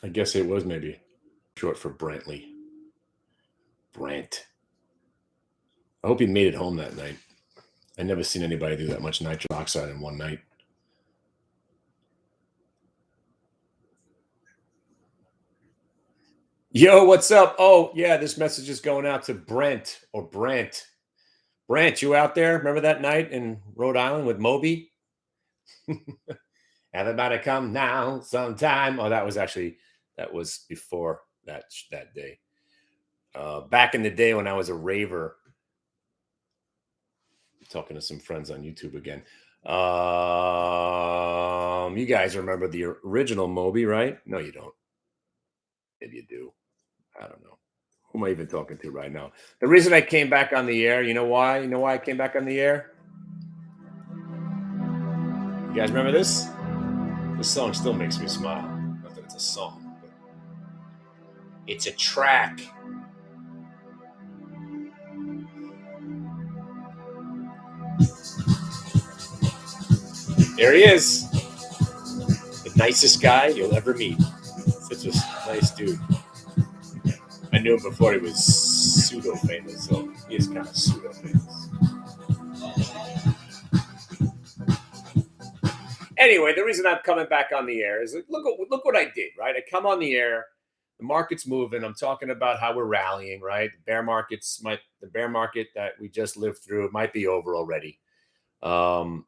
I guess it was maybe short for Brantley. Brant. I hope he made it home that night. I never seen anybody do that much nitrous oxide in one night. Yo, what's up? Oh, yeah, this message is going out to Brent or Brant. Brant, you out there? Remember that night in Rhode Island with Moby? Everybody come now sometime. Oh, that was before that day. Back in the day when I was a raver, talking to some friends on YouTube again. You guys remember the original Moby, right? No, you don't. Maybe you do. I don't know. Who am I even talking to right now? The reason I came back on the air, you know why? You know why I came back on the air? You guys remember this? This song still makes me smile. Not that it's a song, but it's a track. There he is. The nicest guy you'll ever meet. Such a nice dude. I knew him before he was pseudo famous, so he is kind of pseudo famous. Anyway, the reason I'm coming back on the air is look what I did, right? I come on the air, the market's moving. I'm talking about how we're rallying, right? The bear market that we just lived through might be over already. Turnaround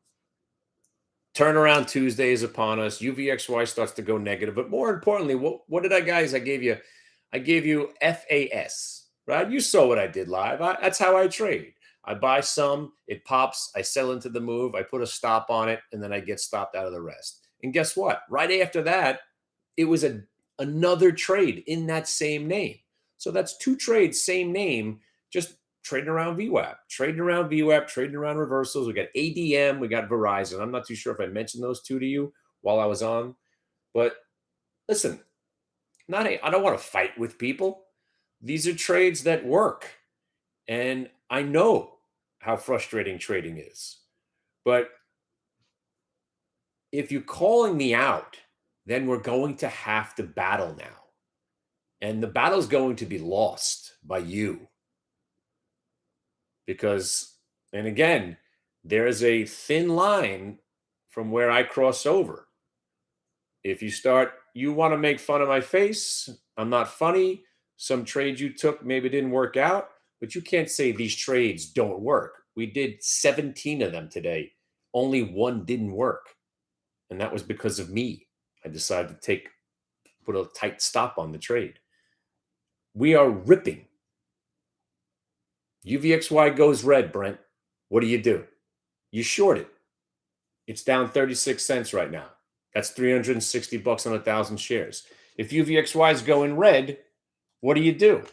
Tuesday is upon us. UVXY starts to go negative, but more importantly, what did I guys? I gave you FAS, right? You saw what I did live. That's how I trade. I buy some, it pops, I sell into the move, I put a stop on it, and then I get stopped out of the rest. And guess what? Right after that, it was another trade in that same name. So that's two trades, same name, just trading around VWAP, trading around reversals. We got ADM, we got Verizon. I'm not too sure if I mentioned those two to you while I was on, but listen, I don't want to fight with people. These are trades that work. And I know how frustrating trading is. But if you're calling me out, then we're going to have to battle now. And the battle's going to be lost by you. Because, and again, there is a thin line from where I cross over. If you want to make fun of my face, I'm not funny. Some trades you took maybe didn't work out, but you can't say these trades don't work. We did 17 of them today. Only one didn't work. And that was because of me. I decided to put a tight stop on the trade. We are ripping. UVXY goes red, Brent. What do? You short it. It's down 36 cents right now. That's $360 on 1,000 shares. If UVXY is going red, what do?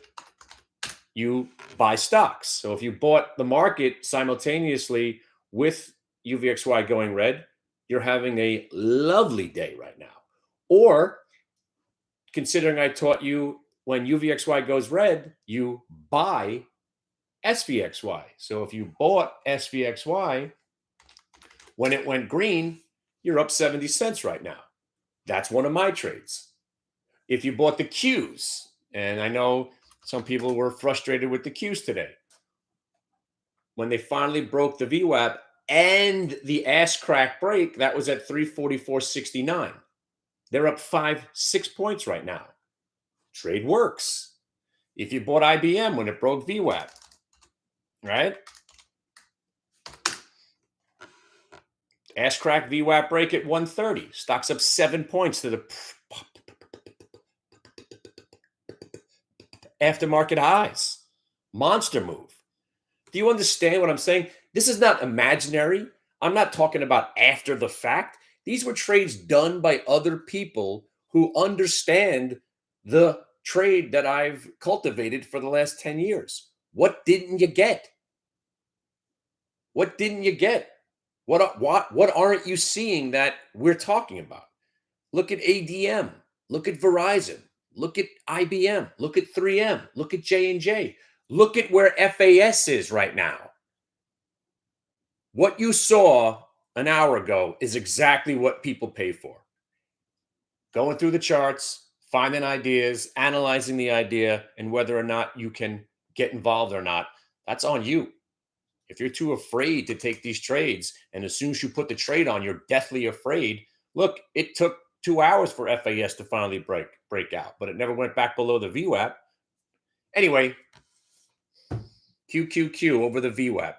You buy stocks. So if you bought the market simultaneously with UVXY going red, you're having a lovely day right now. Or considering I taught you when UVXY goes red, you buy SVXY. So if you bought SVXY when it went green, you're up 70 cents right now. That's one of my trades. If you bought the Qs, and I know some people were frustrated with the Qs today, when they finally broke the VWAP and the ass crack break, that was at 344.69. They're up 5-6 points right now. Trade works. If you bought IBM when it broke VWAP, right? Ass crack VWAP break at 130. Stock's up 7 points to the aftermarket highs. Monster move. Do you understand what I'm saying? This is not imaginary. I'm not talking about after the fact. These were trades done by other people who understand the trade that I've cultivated for the last 10 years. What didn't you get? What didn't you get? What aren't you seeing that we're talking about? Look at ADM. Look at Verizon. Look at IBM. Look at 3M. Look at J&J. Look at where FAS is right now. What you saw an hour ago is exactly what people pay for. Going through the charts, finding ideas, analyzing the idea, and whether or not you can get involved or not, that's on you. If you're too afraid to take these trades, and as soon as you put the trade on, you're deathly afraid. Look, it took 2 hours for FAS to finally break out, but it never went back below the VWAP. Anyway, QQQ over the VWAP.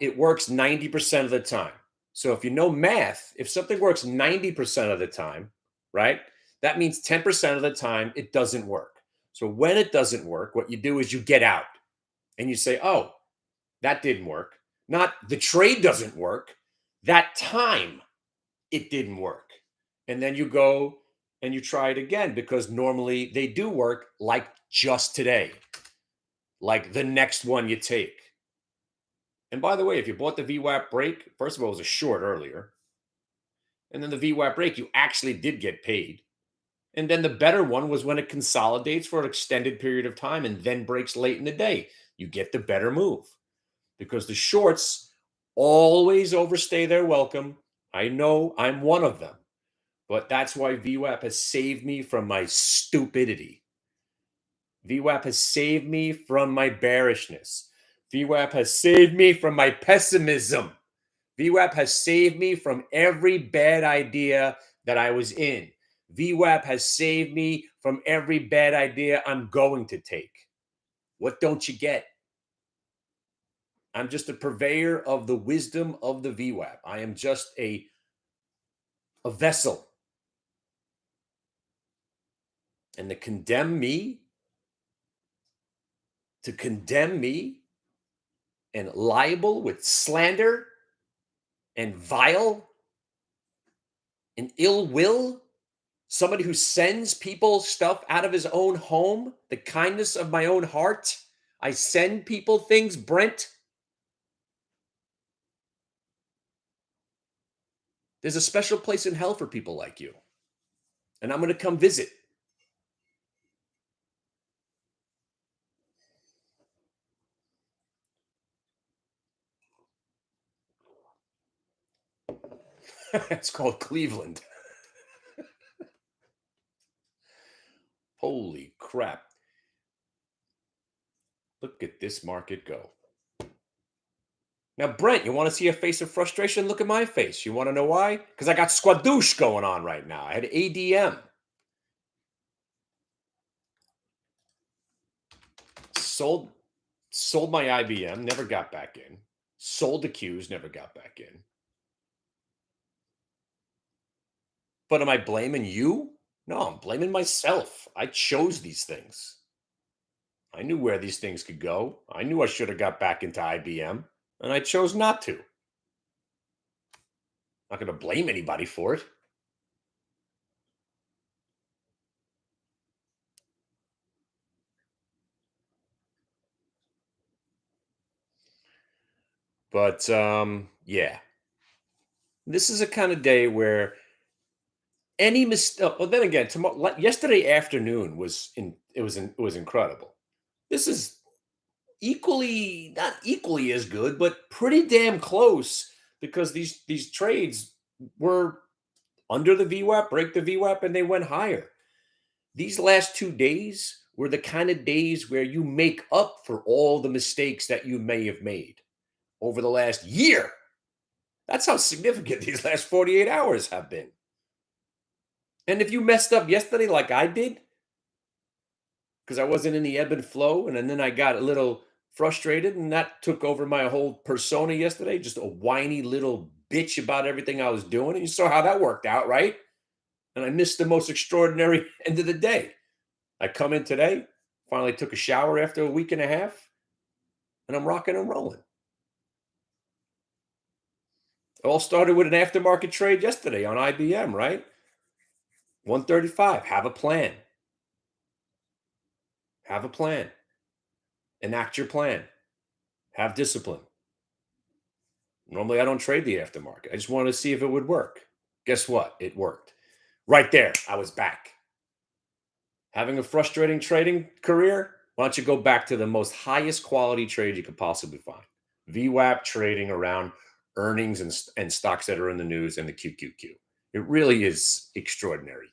It works 90% of the time. So if you know math, if something works 90% of the time, right, that means 10% of the time it doesn't work. So when it doesn't work, what you do is you get out and you say, oh, that didn't work. Not the trade doesn't work. That time it didn't work. And then you go and you try it again because normally they do work, like just today, like the next one you take. And by the way, if you bought the VWAP break, first of all, it was a short earlier. And then the VWAP break, you actually did get paid. And then the better one was when it consolidates for an extended period of time and then breaks late in the day. You get the better move because the shorts always overstay their welcome. I know I'm one of them, but that's why VWAP has saved me from my stupidity. VWAP has saved me from my bearishness. VWAP has saved me from my pessimism. VWAP has saved me from every bad idea that I was in. VWAP has saved me from every bad idea I'm going to take. What don't you get? I'm just a purveyor of the wisdom of the VWAP. I am just a vessel. And to condemn me and libel with slander and vile and ill will, somebody who sends people stuff out of his own home, the kindness of my own heart. I send people things, Brent. There's a special place in hell for people like you. And I'm going to come visit. It's called Cleveland. Holy crap. Look at this market go. Now, Brent, you want to see a face of frustration? Look at my face. You want to know why? Because I got squadoosh going on right now. I had ADM. Sold my IBM, never got back in. Sold the Qs, never got back in. But am I blaming you? No, I'm blaming myself. I chose these things. I knew where these things could go. I knew I should have got back into IBM, and I chose not to. Not going to blame anybody for it. But yeah, this is a kind of day where any mistake. Well, then again, tomorrow, yesterday afternoon it was incredible. This is equally, not equally as good, but pretty damn close because these trades were under the VWAP, break the VWAP, and they went higher. These last 2 days were the kind of days where you make up for all the mistakes that you may have made over the last year. That's how significant these last 48 hours have been. And if you messed up yesterday like I did, because I wasn't in the ebb and flow, and then I got a little frustrated, and that took over my whole persona yesterday, just a whiny little bitch about everything I was doing. And you saw how that worked out, right? And I missed the most extraordinary end of the day. I come in today, finally took a shower after a week and a half, and I'm rocking and rolling. It all started with an aftermarket trade yesterday on IBM, right? 135. Have a plan. Have a plan. Enact your plan. Have discipline. Normally, I don't trade the aftermarket. I just wanted to see if it would work. Guess what? It worked. Right there, I was back. Having a frustrating trading career? Why don't you go back to the most highest quality trade you could possibly find? VWAP trading around earnings and stocks that are in the news and the QQQ. It really is extraordinary.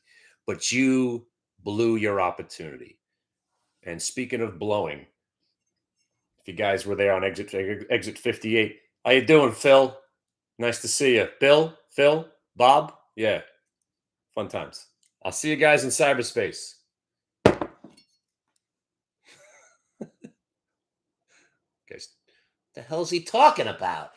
But you blew your opportunity. And speaking of blowing, if you guys were there on exit 58, how you doing, Phil? Nice to see you. Bill, Phil, Bob? Yeah, fun times. I'll see you guys in cyberspace. Guys, the hell's he talking about?